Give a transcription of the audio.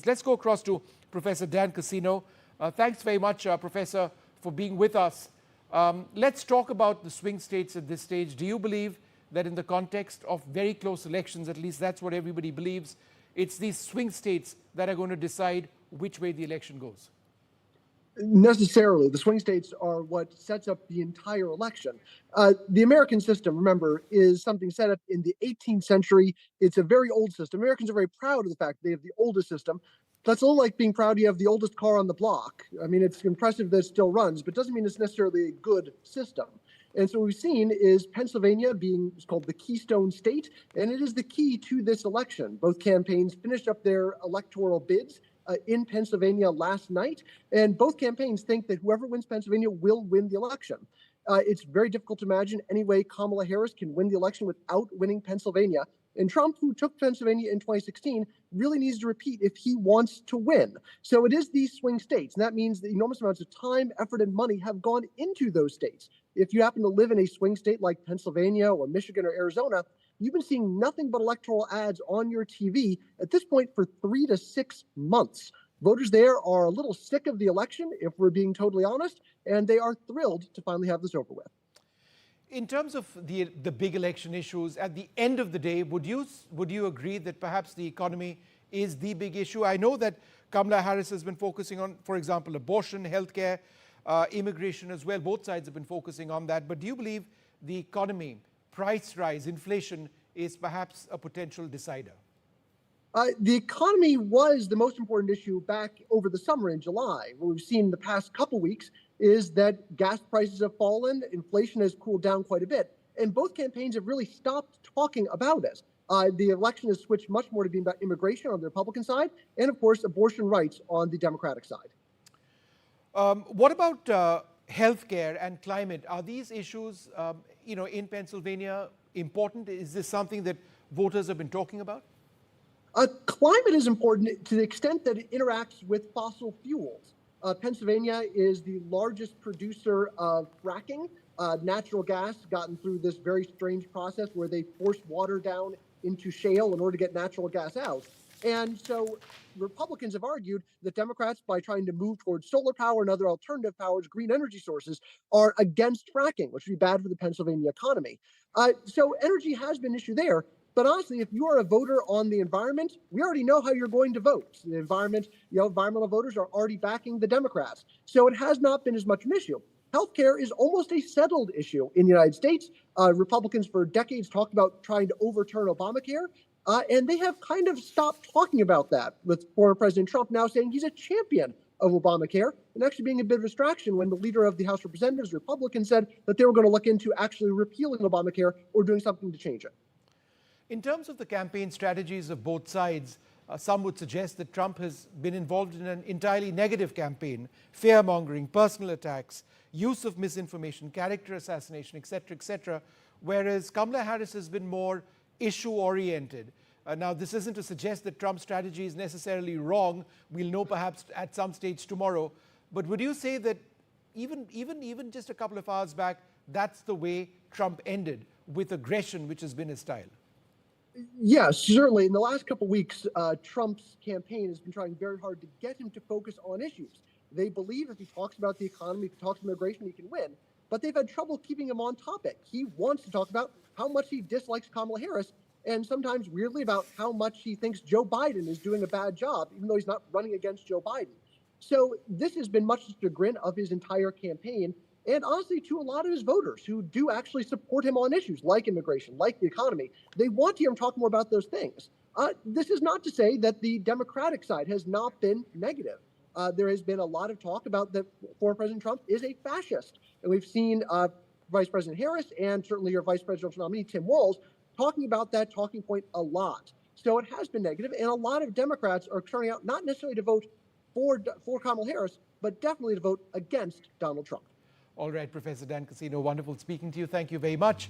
Let's go across to Professor Dan Casino. Thanks very much, Professor, for being with us. Let's talk about the swing states at this stage. Do you believe that in the context of very close elections, at least that's what everybody believes, it's these swing states that are going to decide which way the election goes? Necessarily. The swing states are what sets up the entire election. The American system, remember, is something set up in the 18th century. It's a very old system. Americans are very proud of the fact they have the oldest system. That's a little like being proud you have the oldest car on the block. I mean, it's impressive that it still runs, but doesn't mean it's necessarily a good system. And so what we've seen is Pennsylvania being called the Keystone State, and it is the key to this election. Both campaigns finished up their electoral bids in Pennsylvania last night, and both campaigns think that whoever wins Pennsylvania will win the election. It's very difficult to imagine any way Kamala Harris can win the election without winning Pennsylvania. And Trump, who took Pennsylvania in 2016, really needs to repeat if he wants to win. So it is these swing states, and that means that enormous amounts of time, effort, and money have gone into those states. If you happen to live in a swing state like Pennsylvania or Michigan or Arizona, you've been seeing nothing but electoral ads on your TV at this point for 3 to 6 months. Voters there are a little sick of the election, if we're being totally honest, and they are thrilled to finally have this over with. In terms of the big election issues, at the end of the day, would you agree that perhaps the economy is the big issue? I know that Kamala Harris has been focusing on, for example, abortion, healthcare, immigration as well. Both sides have been focusing on that. But do you believe the economy, price rise, inflation is perhaps a potential decider? The economy was the most important issue back over the summer in July. What we've seen in the past couple weeks is that gas prices have fallen, inflation has cooled down quite a bit, and both campaigns have really stopped talking about it. The election has switched much more to being about immigration on the Republican side, and of course, abortion rights on the Democratic side. What about health care and climate? Are these issues, in Pennsylvania important? Is this something that voters have been talking about? Climate is important to the extent that it interacts with fossil fuels. Pennsylvania is the largest producer of fracking, natural gas, gotten through this very strange process where they force water down into shale in order to get natural gas out. And so Republicans have argued that Democrats, by trying to move towards solar power and other alternative powers, green energy sources, are against fracking, which would be bad for the Pennsylvania economy. So energy has been an issue there. But honestly, if you are a voter on the environment, we already know how you're going to vote. The environment, environmental voters are already backing the Democrats. So it has not been as much an issue. Healthcare is almost a settled issue in the United States. Republicans for decades talked about trying to overturn Obamacare, and they have kind of stopped talking about that, with former President Trump now saying he's a champion of Obamacare, and actually being a bit of a distraction when the leader of the House of Representatives, Republican, said that they were going to look into actually repealing Obamacare or doing something to change it. In terms of the campaign strategies of both sides, some would suggest that Trump has been involved in an entirely negative campaign, fear-mongering, personal attacks, use of misinformation, character assassination, etc., whereas Kamala Harris has been more issue-oriented. Now, this isn't to suggest that Trump's strategy is necessarily wrong. We'll know perhaps at some stage tomorrow. But would you say that even just a couple of hours back, that's the way Trump ended, with aggression, which has been his style? Yes, certainly. In the last couple of weeks, Trump's campaign has been trying very hard to get him to focus on issues. They believe if he talks about the economy, if he talks immigration, he can win. But they've had trouble keeping him on topic. He wants to talk about how much he dislikes Kamala Harris, and sometimes weirdly about how much he thinks Joe Biden is doing a bad job, even though he's not running against Joe Biden. So this has been much the chagrin of his entire campaign, and honestly, to a lot of his voters who do actually support him on issues like immigration, like the economy. They want to hear him talk more about those things. This is not to say that the Democratic side has not been negative. There has been a lot of talk about that former President Trump is a fascist. And we've seen Vice President Harris and certainly your Vice Presidential nominee, Tim Walz, talking about that talking point a lot. So it has been negative, and a lot of Democrats are turning out not necessarily to vote for Kamala Harris, but definitely to vote against Donald Trump. All right, Professor Dan Casino, wonderful speaking to you. Thank you very much.